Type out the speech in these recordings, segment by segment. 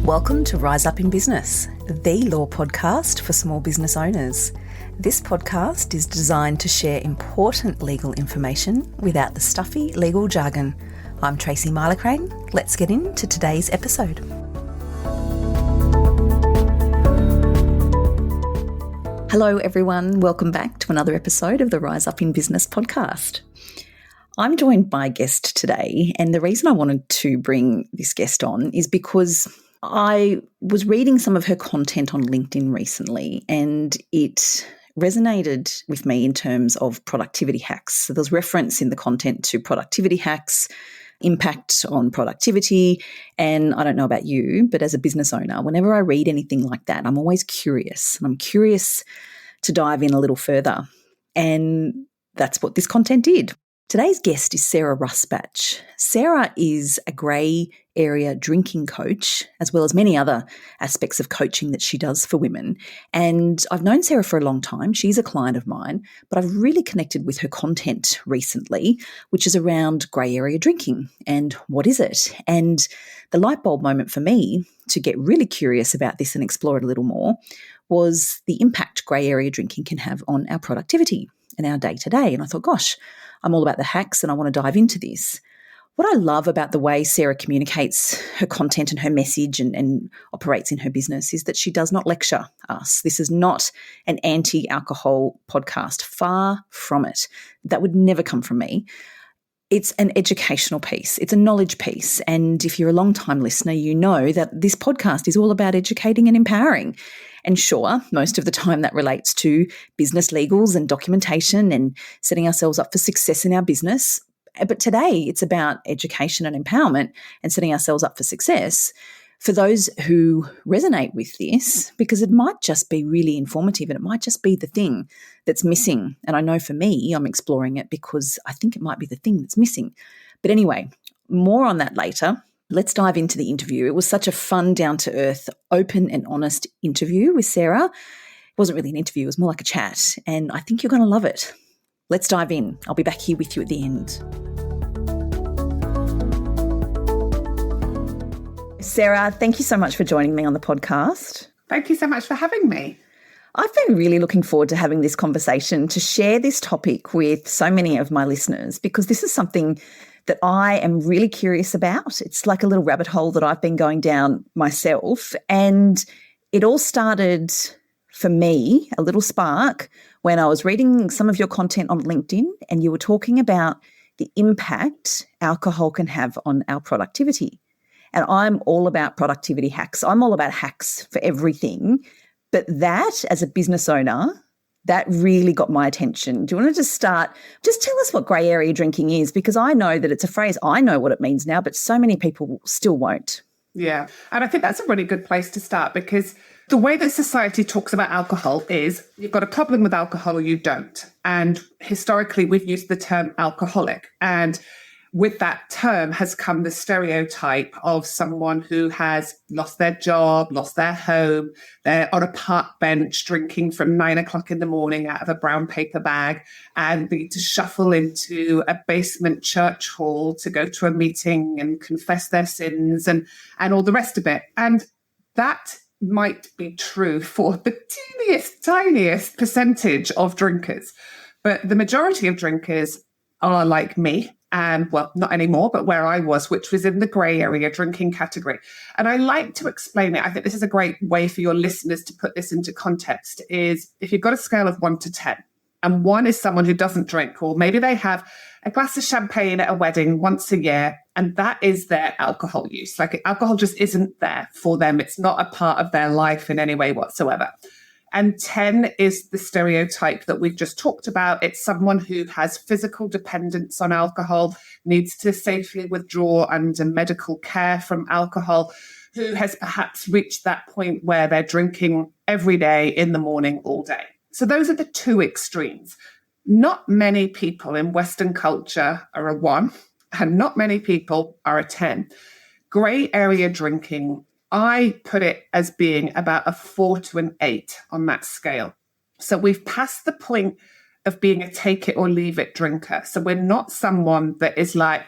Welcome to Rise Up in Business, the law podcast for small business owners. This podcast is designed to share important legal information without the stuffy legal jargon. I'm Tracy Milacrane. Let's get into today's episode. Hello everyone, welcome back to another episode of the Rise Up in Business podcast. I'm joined by a guest today, and the reason I wanted to bring this guest on is because I was reading some of her content on LinkedIn recently, and it resonated with me in terms of productivity hacks. So there's reference in the content to productivity hacks, impact on productivity, and I don't know about you, but as a business owner, whenever I read anything like that, I'm always curious, and I'm curious to dive in a little further, and that's what this content did. Today's guest is Sarah Rusbatch. Sarah is a grey area drinking coach, as well as many other aspects of coaching that she does for women. And I've known Sarah for a long time. She's a client of mine, but I've really connected with her content recently, which is around grey area drinking and what is it? And the light bulb moment for me to get really curious about this and explore it a little more was the impact grey area drinking can have on our productivity and our day-to-day. And I thought, gosh, I'm all about the hacks and I want to dive into this. What I love about the way Sarah communicates her content and her message and operates in her business is that she does not lecture us. This is not an anti-alcohol podcast. Far from it. That would never come from me. It's an educational piece. It's a knowledge piece. And if you're a long-time listener, you know that this podcast is all about educating and empowering. And sure, most of the time that relates to business legals and documentation and setting ourselves up for success in our business. But today it's about education and empowerment and setting ourselves up for success for those who resonate with this, because it might just be really informative and it might just be the thing that's missing. And I know for me, I'm exploring it because I think it might be the thing that's missing. But anyway, more on that later. Let's dive into the interview. It was such a fun, down-to-earth, open and honest interview with Sarah. It wasn't really an interview, it was more like a chat, and I think you're going to love it. Let's dive in. I'll be back here with you at the end. Sarah, thank you so much for joining me on the podcast. Thank you so much for having me. I've been really looking forward to having this conversation to share this topic with so many of my listeners, because this is something that I am really curious about. It's like a little rabbit hole that I've been going down myself. And it all started for me, a little spark, when I was reading some of your content on LinkedIn and you were talking about the impact alcohol can have on our productivity. And I'm all about productivity hacks. I'm all about hacks for everything. But that, as a business owner, that really got my attention. Do you want to just tell us what grey area drinking is? Because I know that it's a phrase, I know what it means now, but so many people still won't. Yeah. And I think that's a really good place to start, because the way that society talks about alcohol is you've got a problem with alcohol or you don't. And historically, we've used the term alcoholic. And with that term has come the stereotype of someone who has lost their job, lost their home, they're on a park bench drinking from 9 o'clock in the morning out of a brown paper bag and need to shuffle into a basement church hall to go to a meeting and confess their sins and all the rest of it. And that might be true for the tiniest percentage of drinkers. But the majority of drinkers are like me. And well, not anymore, but where I was, which was in the grey area drinking category. And I like to explain it. I think this is a great way for your listeners to put this into context, is if you've got a scale of 1 to 10, and 1 is someone who doesn't drink, or maybe they have a glass of champagne at a wedding once a year, and that is their alcohol use. Like alcohol just isn't there for them. It's not a part of their life in any way whatsoever. And 10 is the stereotype that we've just talked about. It's someone who has physical dependence on alcohol, needs to safely withdraw under medical care from alcohol, who has perhaps reached that point where they're drinking every day in the morning, all day. So those are the two extremes. Not many people in Western culture are a 1, and not many people are a 10. Grey area drinking, I put it as being about a 4 to an 8 on that scale. So we've passed the point of being a take it or leave it drinker. So we're not someone that is like,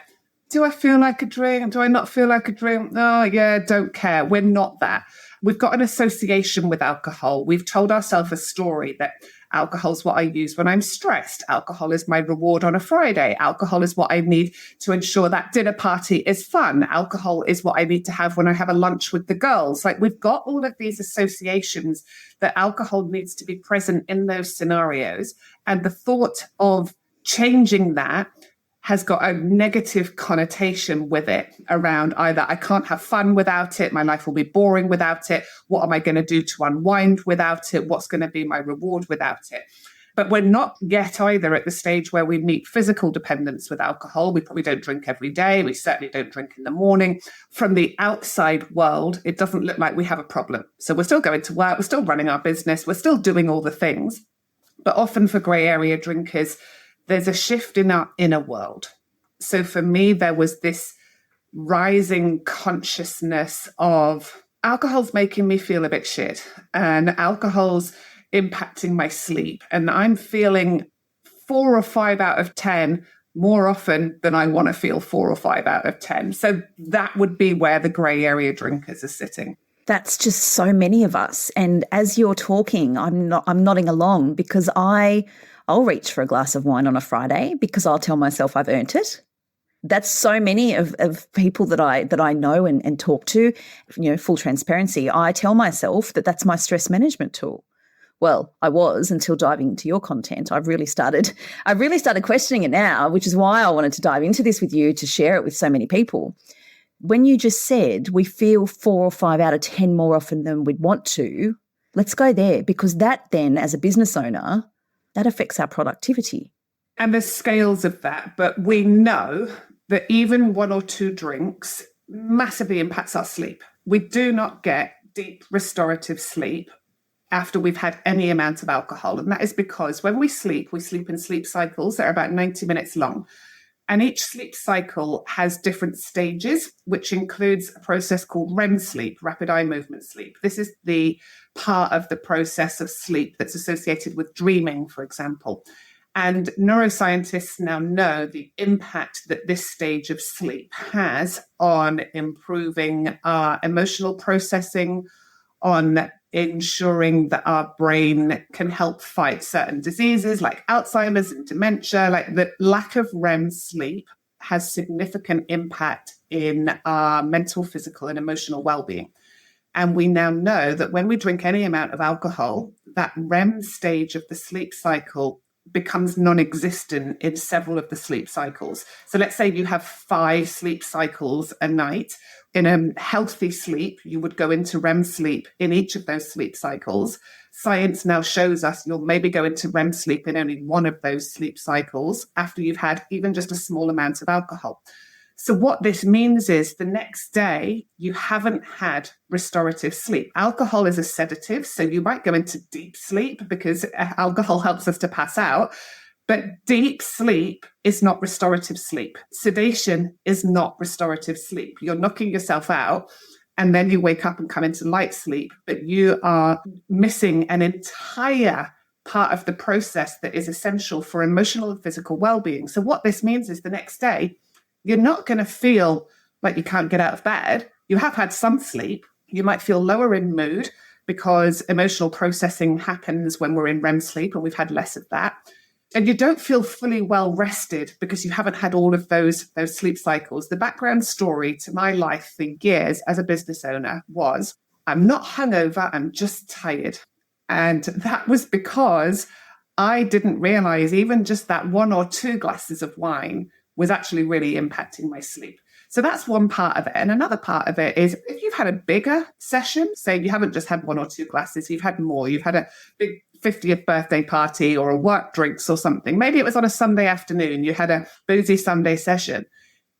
do I feel like a drink? Do I not feel like a drink? Oh, yeah, don't care. We're not that. We've got an association with alcohol. We've told ourselves a story that alcohol is what I use when I'm stressed. Alcohol is my reward on a Friday. Alcohol is what I need to ensure that dinner party is fun. Alcohol is what I need to have when I have a lunch with the girls. Like, we've got all of these associations that alcohol needs to be present in those scenarios. And the thought of changing that has got a negative connotation with it around either I can't have fun without it, my life will be boring without it, what am I going to do to unwind without it, what's going to be my reward without it. But we're not yet either at the stage where we meet physical dependence with alcohol. We probably don't drink every day. We certainly don't drink in the morning. From the outside world, it doesn't look like we have a problem. So we're still going to work, we're still running our business, we're still doing all the things. But often for grey area drinkers, there's a shift in our inner world. So for me, there was this rising consciousness of alcohol's making me feel a bit shit, and alcohol's impacting my sleep. And I'm feeling 4 or 5 out of 10 more often than I want to feel 4 or 5 out of 10. So that would be where the grey area drinkers are sitting. That's just so many of us. And as you're talking, I'm nodding along because I'll reach for a glass of wine on a Friday because I'll tell myself I've earned it. That's so many of people that I know and talk to, full transparency. I tell myself that that's my stress management tool. Well, I was until diving into your content. I've really started questioning it now, which is why I wanted to dive into this with you to share it with so many people. When you just said we feel 4 or 5 out of 10 more often than we'd want to, let's go there, because that then, as a business owner, that affects our productivity. And there's scales of that, but we know that even 1 or 2 drinks massively impacts our sleep. We do not get deep restorative sleep after we've had any amount of alcohol. And that is because when we sleep in sleep cycles that are about 90 minutes long. And each sleep cycle has different stages, which includes a process called REM sleep, rapid eye movement sleep. This is the part of the process of sleep that's associated with dreaming, for example. And neuroscientists now know the impact that this stage of sleep has on improving our emotional processing, on ensuring that our brain can help fight certain diseases like Alzheimer's and dementia. Like, the lack of REM sleep has significant impact in our mental, physical, and emotional well-being. And we now know that when we drink any amount of alcohol, that REM stage of the sleep cycle becomes non-existent in several of the sleep cycles. So let's say you have 5 sleep cycles a night. In a healthy sleep, you would go into REM sleep in each of those sleep cycles. Science now shows us you'll maybe go into REM sleep in only 1 of those sleep cycles after you've had even just a small amount of alcohol. So what this means is the next day, you haven't had restorative sleep. Alcohol is a sedative, so you might go into deep sleep because alcohol helps us to pass out. But deep sleep is not restorative sleep. Sedation is not restorative sleep. You're knocking yourself out, and then you wake up and come into light sleep, but you are missing an entire part of the process that is essential for emotional and physical well-being. So what this means is the next day, you're not going to feel like you can't get out of bed. You have had some sleep. You might feel lower in mood because emotional processing happens when we're in REM sleep, and we've had less of that. And you don't feel fully well rested because you haven't had all of those sleep cycles. The background story to my life for years as a business owner was, I'm not hungover, I'm just tired. And that was because I didn't realize even just that 1 or 2 glasses of wine was actually really impacting my sleep. So that's one part of it. And another part of it is if you've had a bigger session, say you haven't just had 1 or 2 glasses, you've had more, you've had a big 50th birthday party or a work drinks or something. Maybe it was on a Sunday afternoon, you had a boozy Sunday session.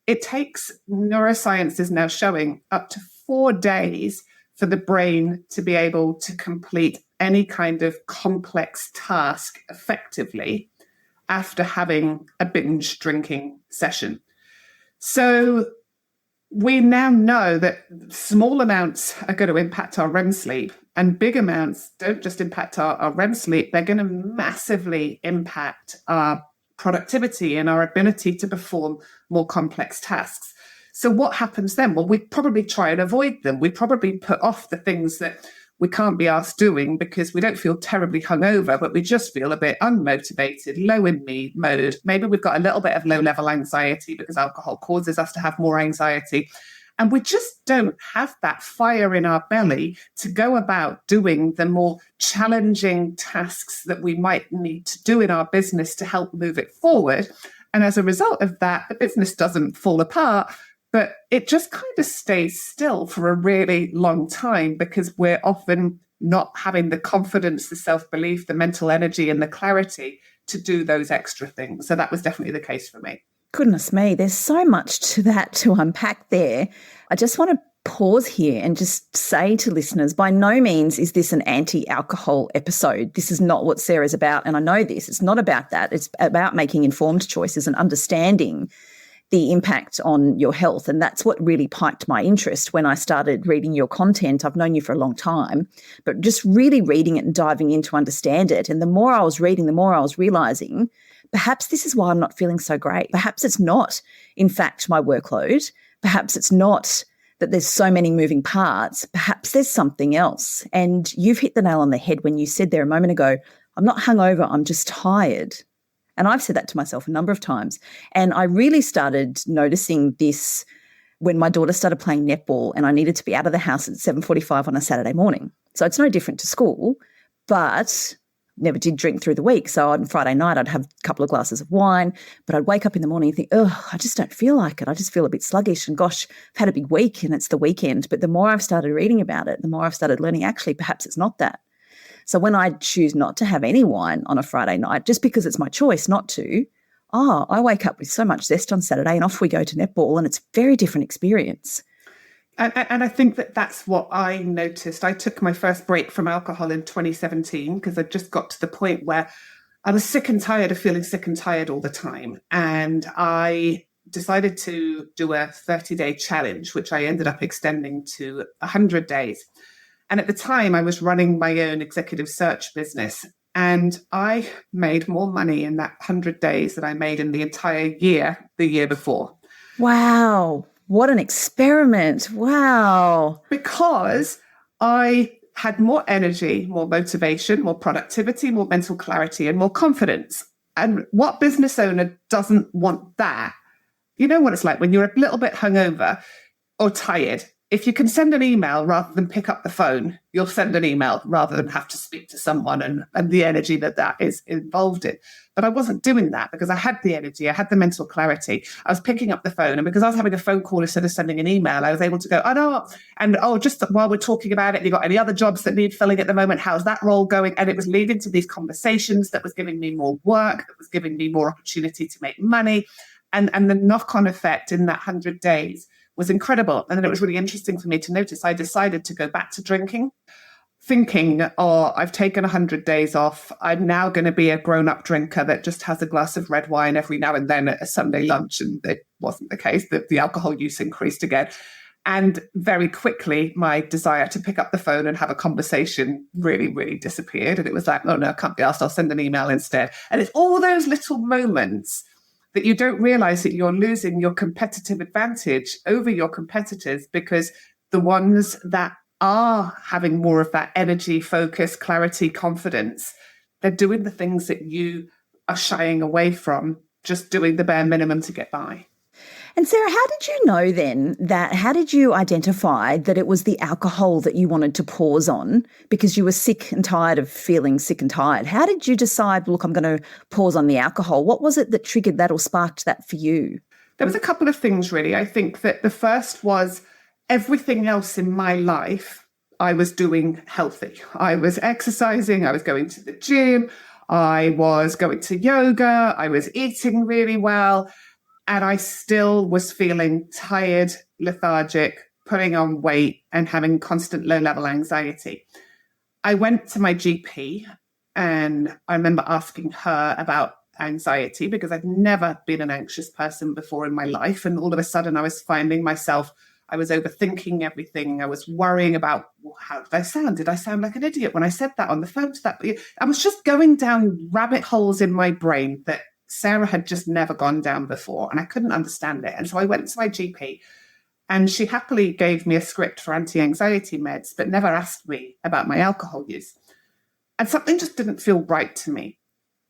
It takes, neuroscience is now showing, up to 4 days for the brain to be able to complete any kind of complex task effectively after having a binge drinking session. So we now know that small amounts are going to impact our REM sleep, and big amounts don't just impact our REM sleep, they're going to massively impact our productivity and our ability to perform more complex tasks. So what happens then? Well, we probably try and avoid them. We probably put off the things that we can't be asked doing because we don't feel terribly hungover, but we just feel a bit unmotivated, low in me mode. Maybe we've got a little bit of low-level anxiety because alcohol causes us to have more anxiety. And we just don't have that fire in our belly to go about doing the more challenging tasks that we might need to do in our business to help move it forward. And as a result of that, the business doesn't fall apart, but it just kind of stays still for a really long time because we're often not having the confidence, the self-belief, the mental energy, and the clarity to do those extra things. So that was definitely the case for me. Goodness me, there's so much to that to unpack there. I just want to pause here and just say to listeners, by no means is this an anti-alcohol episode. This is not what Sarah's about, and I know this. It's not about that. It's about making informed choices and understanding the impact on your health. And that's what really piqued my interest when I started reading your content. I've known you for a long time, but just really reading it and diving in to understand it. And the more I was reading, the more I was realizing perhaps this is why I'm not feeling so great. Perhaps it's not, in fact, my workload. Perhaps it's not that there's so many moving parts. Perhaps there's something else. And you've hit the nail on the head when you said there a moment ago, I'm not hungover, I'm just tired. And I've said that to myself a number of times. And I really started noticing this when my daughter started playing netball and I needed to be out of the house at 7:45 on a Saturday morning. So it's no different to school, but never did drink through the week. So on Friday night, I'd have a couple of glasses of wine, but I'd wake up in the morning and think, oh, I just don't feel like it. I just feel a bit sluggish. And gosh, I've had a big week and it's the weekend. But the more I've started reading about it, the more I've started learning, actually, perhaps it's not that. So when I choose not to have any wine on a Friday night, just because it's my choice not to, I wake up with so much zest on Saturday and off we go to netball, and it's a very different experience. And I think that that's what I noticed. I took my first break from alcohol in 2017 because I just got to the point where I was sick and tired of feeling sick and tired all the time. And I decided to do a 30-day challenge, which I ended up extending to 100 days. And at the time, I was running my own executive search business. And I made more money in that 100 days than I made in the entire year, the year before. Wow. What an experiment. Wow. Because I had more energy, more motivation, more productivity, more mental clarity, and more confidence. And what business owner doesn't want that? You know what it's like when you're a little bit hungover or tired. If you can send an email rather than pick up the phone, you'll send an email rather than have to speak to someone and the energy that is involved in. But I wasn't doing that because I had the energy, I had the mental clarity. I was picking up the phone, and because I was having a phone call instead of sending an email, I was able to go, just while we're talking about it, have you got any other jobs that need filling at the moment? How's that role going? And it was leading to these conversations that was giving me more work, that was giving me more opportunity to make money. And the knock-on effect in that 100 days was incredible. And then it was really interesting for me to notice I decided to go back to drinking, thinking, I've taken 100 days off. I'm now going to be a grown-up drinker that just has a glass of red wine every now and then at a Sunday lunch. And it wasn't the case. That the alcohol use increased again. And very quickly, my desire to pick up the phone and have a conversation really, really disappeared. And it was like, oh no, I can't be asked. I'll send an email instead. And it's all those little moments that you don't realize that you're losing your competitive advantage over your competitors, because the ones that are having more of that energy, focus, clarity, confidence, they're doing the things that you are shying away from, just doing the bare minimum to get by. And Sarah, how did you know then how did you identify that it was the alcohol that you wanted to pause on because you were sick and tired of feeling sick and tired? How did you decide, look, I'm going to pause on the alcohol? What was it that triggered that or sparked that for you? There was a couple of things, really. I think that the first was everything else in my life I was doing healthy. I was exercising, I was going to the gym, I was going to yoga, I was eating really well. And I still was feeling tired, lethargic, putting on weight and having constant low-level anxiety. I went to my GP and I remember asking her about anxiety because I'd never been an anxious person before in my life. And all of a sudden I was finding myself, I was overthinking everything. I was worrying about, how did I sound? Did I sound like an idiot when I said that on the phone to that? I was just going down rabbit holes in my brain that Sarah had just never gone down before, and I couldn't understand it. And so I went to my GP, and she happily gave me a script for anti-anxiety meds, but never asked me about my alcohol use. And something just didn't feel right to me.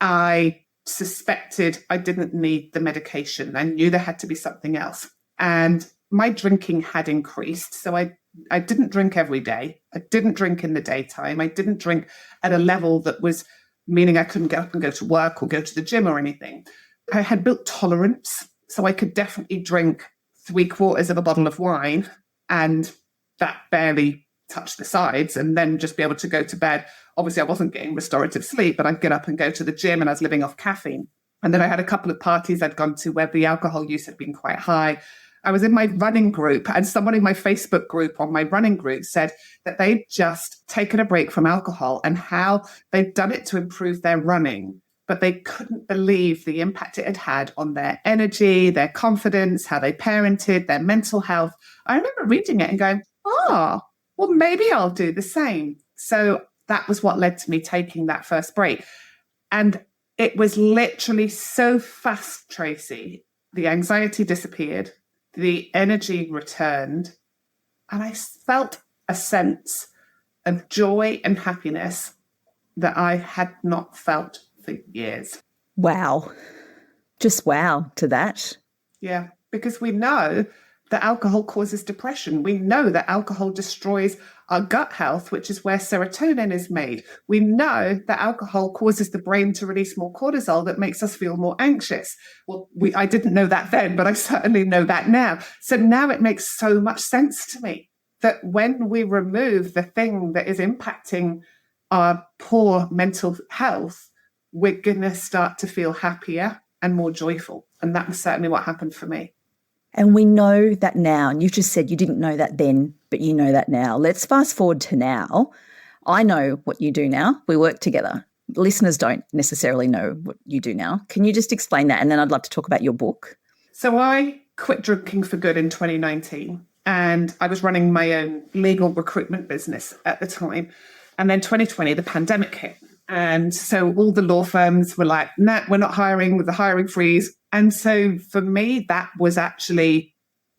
I suspected I didn't need the medication. I knew there had to be something else. And my drinking had increased. So I didn't drink every day. I didn't drink in the daytime. I didn't drink at a level that was meaning I couldn't get up and go to work or go to the gym or anything. I had built tolerance. So I could definitely drink 3/4 of a bottle of wine, and that barely touch the sides, and then just be able to go to bed. Obviously, I wasn't getting restorative sleep, but I'd get up and go to the gym, and I was living off caffeine. And then I had a couple of parties I'd gone to where the alcohol use had been quite high. I was in my running group, and someone in my Facebook group on my running group said that they'd just taken a break from alcohol and how they'd done it to improve their running, but they couldn't believe the impact it had had on their energy, their confidence, how they parented, their mental health. I remember reading it and going, well, maybe I'll do the same. So that was what led to me taking that first break. And it was literally so fast, Tracy. The anxiety disappeared, the energy returned, and I felt a sense of joy and happiness that I had not felt for years. Wow. Just wow to that. Yeah, because we know that alcohol causes depression. We know that alcohol destroys our gut health, which is where serotonin is made. We know that alcohol causes the brain to release more cortisol that makes us feel more anxious. Well, I didn't know that then, but I certainly know that now. So now it makes so much sense to me that when we remove the thing that is impacting our poor mental health, we're going to start to feel happier and more joyful. And that was certainly what happened for me. And we know that now, and you just said you didn't know that then, but you know that now. Let's fast forward to now. I know what you do now. We work together. Listeners don't necessarily know what you do now. Can you just explain that? And then I'd love to talk about your book. So I quit drinking for good in 2019, and I was running my own legal recruitment business at the time. And then 2020, the pandemic hit. And so all the law firms were like, nah, we're not hiring, with the hiring freeze. And so for me, that was actually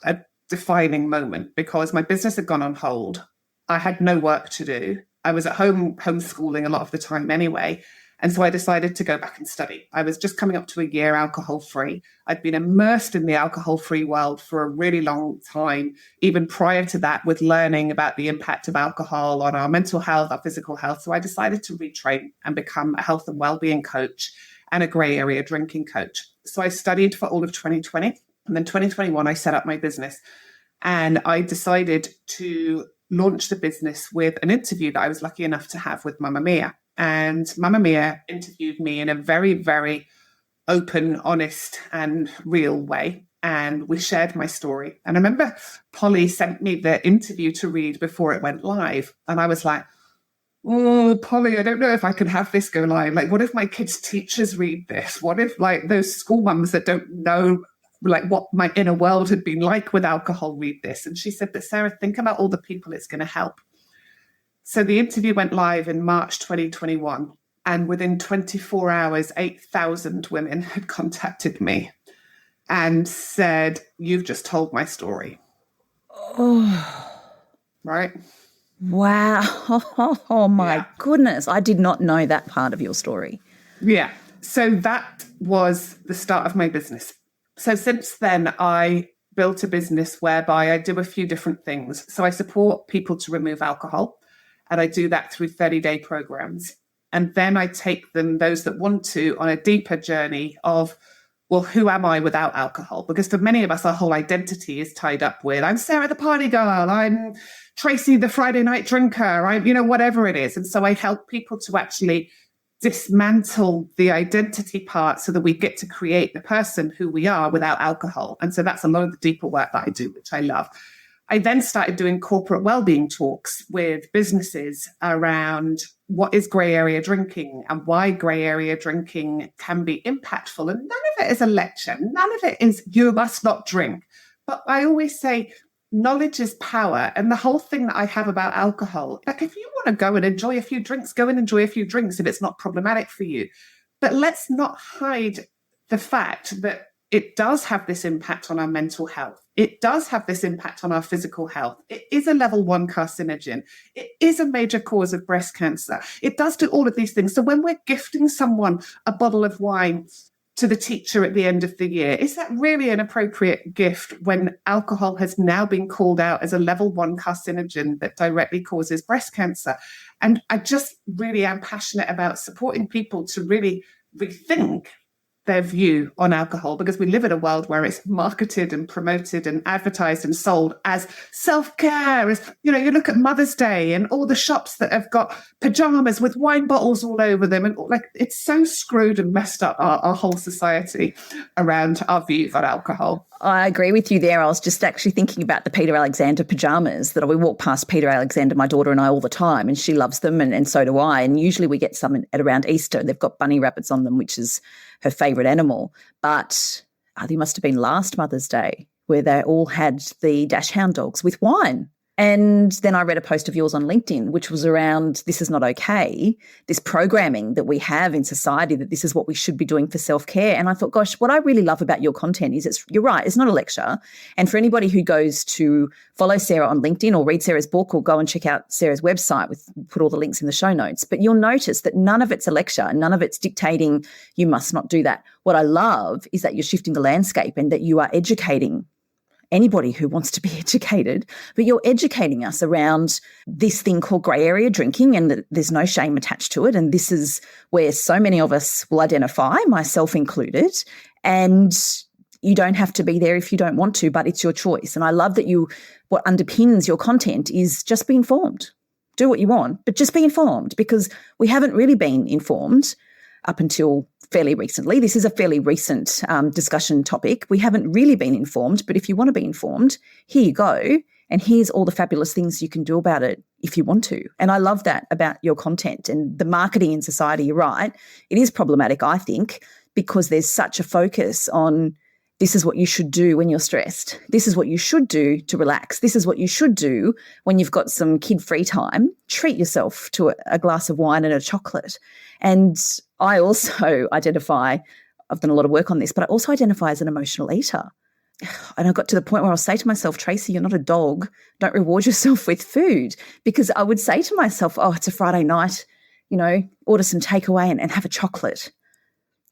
a defining moment because my business had gone on hold. I had no work to do. I was at home homeschooling a lot of the time anyway. And so I decided to go back and study. I was just coming up to a year alcohol-free. I'd been immersed in the alcohol-free world for a really long time, even prior to that, with learning about the impact of alcohol on our mental health, our physical health. So I decided to retrain and become a health and well-being coach and a grey area drinking coach. So I studied for all of 2020. And then 2021, I set up my business. And I decided to launch the business with an interview that I was lucky enough to have with Mamma Mia. And Mamma Mia interviewed me in a very, very open, honest, and real way. And we shared my story. And I remember Polly sent me the interview to read before it went live. And I was like, oh, Polly, I don't know if I can have this go live. Like, what if my kids' teachers read this? What if, like, those school mums that don't know, like, what my inner world had been like with alcohol read this? And she said, but Sarah, think about all the people it's going to help. So the interview went live in March 2021, and within 24 hours, 8,000 women had contacted me and said, you've just told my story. Oh, right? Wow. Oh, my goodness. I did not know that part of your story. Yeah. So that was the start of my business. So since then, I built a business whereby I do a few different things. So I support people to remove alcohol. And I do that through 30-day programs. And then I take them, those that want to, on a deeper journey of, well, who am I without alcohol? Because for many of us, our whole identity is tied up with, I'm Sarah the party girl, I'm Tracy the Friday night drinker, I'm, whatever it is. And so I help people to actually dismantle the identity part so that we get to create the person who we are without alcohol. And so that's a lot of the deeper work that I do, which I love. I then started doing corporate wellbeing talks with businesses around what is grey area drinking and why grey area drinking can be impactful. And none of it is a lecture. None of it is you must not drink. But I always say knowledge is power. And the whole thing that I have about alcohol, like if you want to go and enjoy a few drinks, go and enjoy a few drinks if it's not problematic for you. But let's not hide the fact that it does have this impact on our mental health. It does have this impact on our physical health. It is a level 1 carcinogen. It is a major cause of breast cancer. It does do all of these things. So when we're gifting someone a bottle of wine to the teacher at the end of the year, is that really an appropriate gift when alcohol has now been called out as a level 1 carcinogen that directly causes breast cancer? And I just really am passionate about supporting people to really rethink their view on alcohol, because we live in a world where it's marketed and promoted and advertised and sold as self-care. As you know, you look at Mother's Day and all the shops that have got pajamas with wine bottles all over them, and like it's so screwed and messed up our whole society around our views on alcohol. I agree with you there. I was just actually thinking about the Peter Alexander pajamas that we walk past Peter Alexander, my daughter and I, all the time, and she loves them and so do I. And usually we get some at around Easter. They've got bunny rabbits on them, which is her favourite animal. But I think it must have been last Mother's Day where they all had the dachshund dogs with wine. And then I read a post of yours on LinkedIn, which was around this is not okay, this programming that we have in society that this is what we should be doing for self-care. And I thought, gosh, what I really love about your content is you're right, it's not a lecture. And for anybody who goes to follow Sarah on LinkedIn or read Sarah's book or go and check out Sarah's website, put all the links in the show notes, but you'll notice that none of it's a lecture and none of it's dictating you must not do that. What I love is that you're shifting the landscape and that you are educating anybody who wants to be educated, but you're educating us around this thing called grey area drinking, and that there's no shame attached to it. And this is where so many of us will identify, myself included, and you don't have to be there if you don't want to, but it's your choice. And I love that what underpins your content is just be informed. Do what you want, but just be informed, because we haven't really been informed up until fairly recently. This is a fairly recent discussion topic. We haven't really been informed, but if you want to be informed, here you go. And here's all the fabulous things you can do about it if you want to. And I love that about your content and the marketing in society. You're right. It is problematic, I think, because there's such a focus on this is what you should do when you're stressed. This is what you should do to relax. This is what you should do when you've got some kid-free time. Treat yourself to a glass of wine and a chocolate. And I also identify, I've done a lot of work on this, but I also identify as an emotional eater. And I got to the point where I'll say to myself, Tracy, you're not a dog. Don't reward yourself with food. Because I would say to myself, oh, it's a Friday night, order some takeaway and have a chocolate.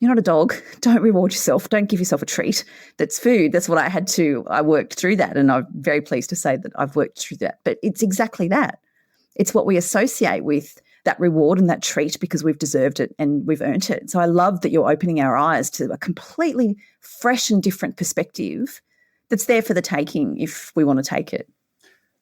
You're not a dog. Don't reward yourself. Don't give yourself a treat. That's food. That's what I worked through that. And I'm very pleased to say that I've worked through that. But it's exactly that. It's what we associate with that reward and that treat because we've deserved it and we've earned it. So I love that you're opening our eyes to a completely fresh and different perspective that's there for the taking if we want to take it.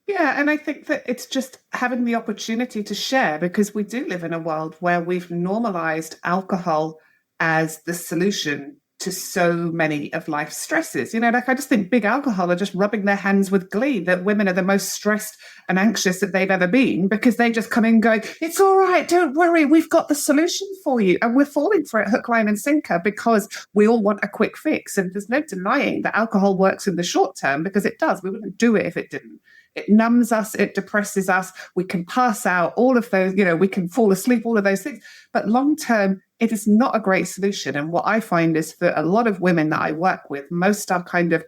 Yeah, and I think that it's just having the opportunity to share, because we do live in a world where we've normalized alcohol as the solution to so many of life's stresses. I just think big alcohol are just rubbing their hands with glee that women are the most stressed and anxious that they've ever been, because they just come in going, it's all right, don't worry, we've got the solution for you. And we're falling for it hook, line and sinker because we all want a quick fix. And there's no denying that alcohol works in the short term, because it does. We wouldn't do it if it didn't. It numbs us, it depresses us, we can pass out, all of those, we can fall asleep, all of those things. But long term, it is not a great solution. And what I find is for a lot of women that I work with, most are kind of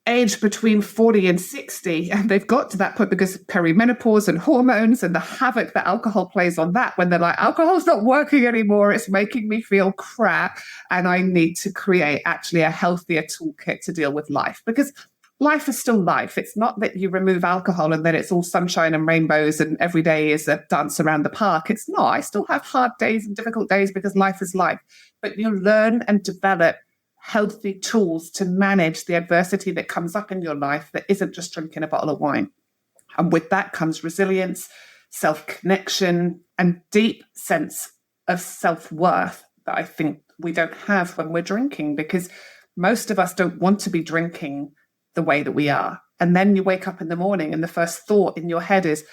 aged between 40 and 60, and they've got to that point because of perimenopause and hormones and the havoc that alcohol plays on that, when they're like, alcohol's not working anymore, it's making me feel crap, and I need to create actually a healthier toolkit to deal with life. Because life is still life. It's not that you remove alcohol and then it's all sunshine and rainbows and every day is a dance around the park. It's not. I still have hard days and difficult days because life is life. But you learn and develop healthy tools to manage the adversity that comes up in your life that isn't just drinking a bottle of wine. And with that comes resilience, self-connection, and deep sense of self-worth that I think we don't have when we're drinking, because most of us don't want to be drinking the way that we are. And then you wake up in the morning and the first thought in your head is,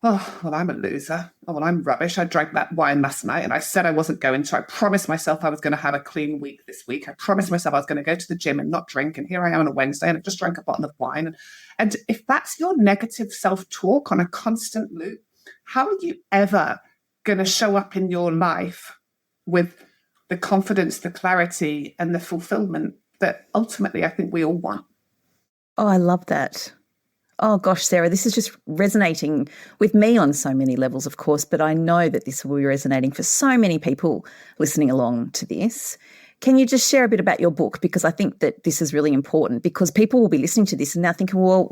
oh, well, I'm a loser. Oh, well, I'm rubbish. I drank that wine last night and I said I wasn't going to. I promised myself I was going to have a clean week this week. I promised myself I was going to go to the gym and not drink. And here I am on a Wednesday and I just drank a bottle of wine. And if that's your negative self-talk on a constant loop, how are you ever going to show up in your life with the confidence, the clarity, and the fulfillment that ultimately I think we all want. Oh, I love that. Oh, gosh, Sarah, this is just resonating with me on so many levels, of course, but I know that this will be resonating for so many people listening along to this. Can you just share a bit about your book? Because I think that this is really important, because people will be listening to this and now thinking, well,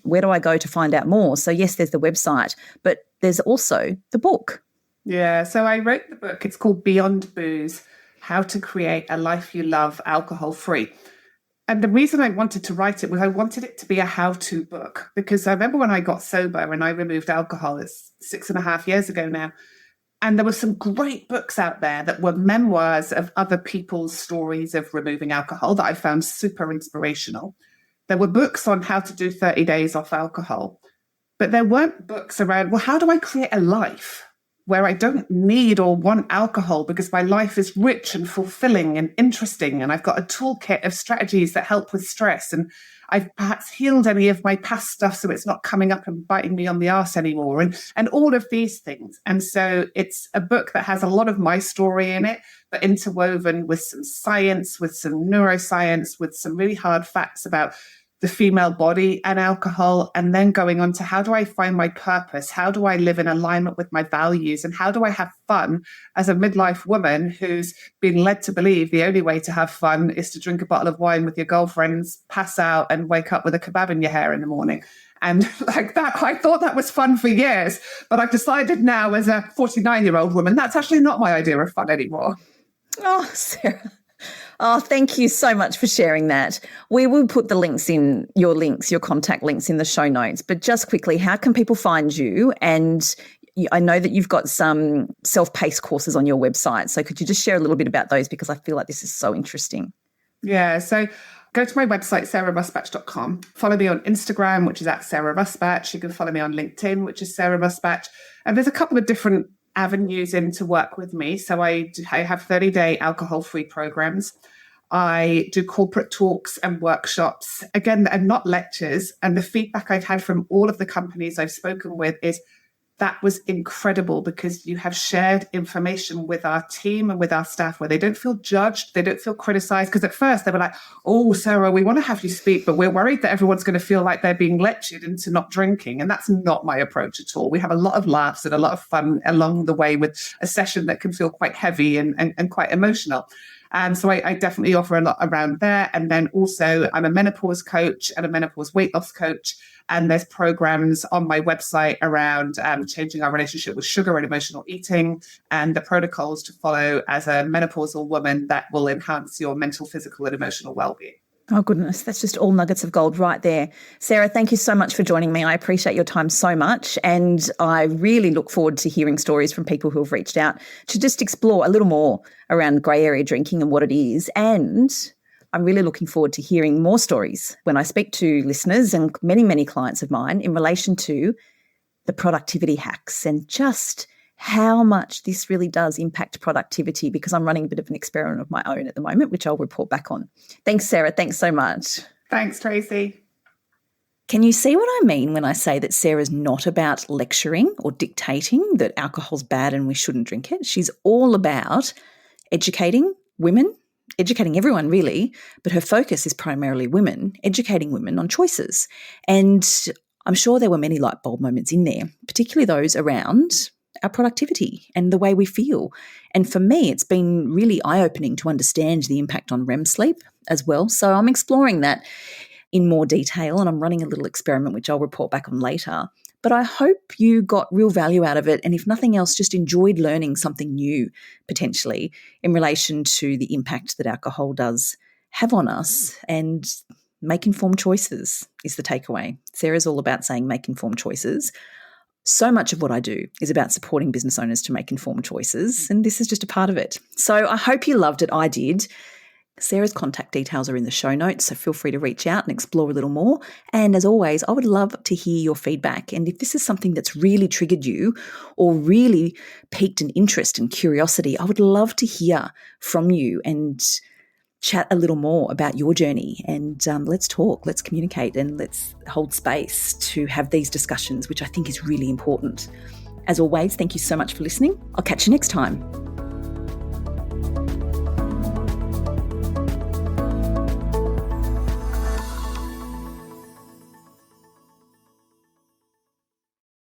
where do I go to find out more? So yes, there's the website, but there's also the book. Yeah, so I wrote the book. It's called Beyond Booze, How to Create a Life You Love Alcohol-Free. And the reason I wanted to write it was I wanted it to be a how-to book, because I remember when I got sober and I removed alcohol, it's 6.5 years ago now, and there were some great books out there that were memoirs of other people's stories of removing alcohol that I found super inspirational. There were books on how to do 30 days off alcohol, but there weren't books around, well, how do I create a life where I don't need or want alcohol because my life is rich and fulfilling and interesting, and I've got a toolkit of strategies that help with stress, and I've perhaps healed any of my past stuff so it's not coming up and biting me on the arse anymore, and all of these things. And so it's a book that has a lot of my story in it, but interwoven with some science, with some neuroscience, with some really hard facts about the female body and alcohol, and then going on to how do I find my purpose? How do I live in alignment with my values? And how do I have fun as a midlife woman who's been led to believe the only way to have fun is to drink a bottle of wine with your girlfriends, pass out, and wake up with a kebab in your hair in the morning? And like that, I thought that was fun for years, but I've decided now as a 49-year-old woman, that's actually not my idea of fun anymore. Oh, Sarah. Oh, thank you so much for sharing that. We will put the links, your contact links in the show notes. But just quickly, how can people find you? And I know that you've got some self-paced courses on your website. So could you just share a little bit about those? Because I feel like this is so interesting. Yeah, so go to my website, sarahrusbatch.com. Follow me on Instagram, which is at Sarah Rusbatch. You can follow me on LinkedIn, which is Sarah Rusbatch. And there's a couple of different avenues in to work with me. So I have 30-day alcohol-free programs. I do corporate talks and workshops, again, and not lectures. And the feedback I've had from all of the companies I've spoken with is that was incredible, because you have shared information with our team and with our staff where they don't feel judged, they don't feel criticized. Because at first they were like, oh, Sarah, we want to have you speak, but we're worried that everyone's going to feel like they're being lectured into not drinking. And that's not my approach at all. We have a lot of laughs and a lot of fun along the way with a session that can feel quite heavy and quite emotional. And so I definitely offer a lot around there. And then also I'm a menopause coach and a menopause weight loss coach. And there's programs on my website around changing our relationship with sugar and emotional eating, and the protocols to follow as a menopausal woman that will enhance your mental, physical, and emotional well-being. Oh, goodness. That's just all nuggets of gold right there. Sarah, thank you so much for joining me. I appreciate your time so much. And I really look forward to hearing stories from people who have reached out to just explore a little more around grey area drinking and what it is. And I'm really looking forward to hearing more stories when I speak to listeners and many, many clients of mine in relation to the productivity hacks and just how much this really does impact productivity, because I'm running a bit of an experiment of my own at the moment, which I'll report back on. Thanks, Sarah. Thanks so much. Thanks, Tracy. Can you see what I mean when I say that Sarah's not about lecturing or dictating that alcohol's bad and we shouldn't drink it? She's all about educating women, educating everyone really, but her focus is primarily women, educating women on choices. And I'm sure there were many light bulb moments in there, particularly those around our productivity and the way we feel. And for me, it's been really eye-opening to understand the impact on REM sleep as well. So I'm exploring that in more detail, and I'm running a little experiment, which I'll report back on later. But I hope you got real value out of it. And if nothing else, just enjoyed learning something new, potentially, in relation to the impact that alcohol does have on us. And make informed choices is the takeaway. Sarah's all about saying make informed choices. So much of what I do is about supporting business owners to make informed choices, and this is just a part of it. So I hope you loved it. I did. Sarah's contact details are in the show notes, so feel free to reach out and explore a little more. And as always, I would love to hear your feedback. And if this is something that's really triggered you or really piqued an interest and curiosity, I would love to hear from you and chat a little more about your journey. And let's talk, let's communicate, and let's hold space to have these discussions, which I think is really important. As always, thank you so much for listening. I'll catch you next time.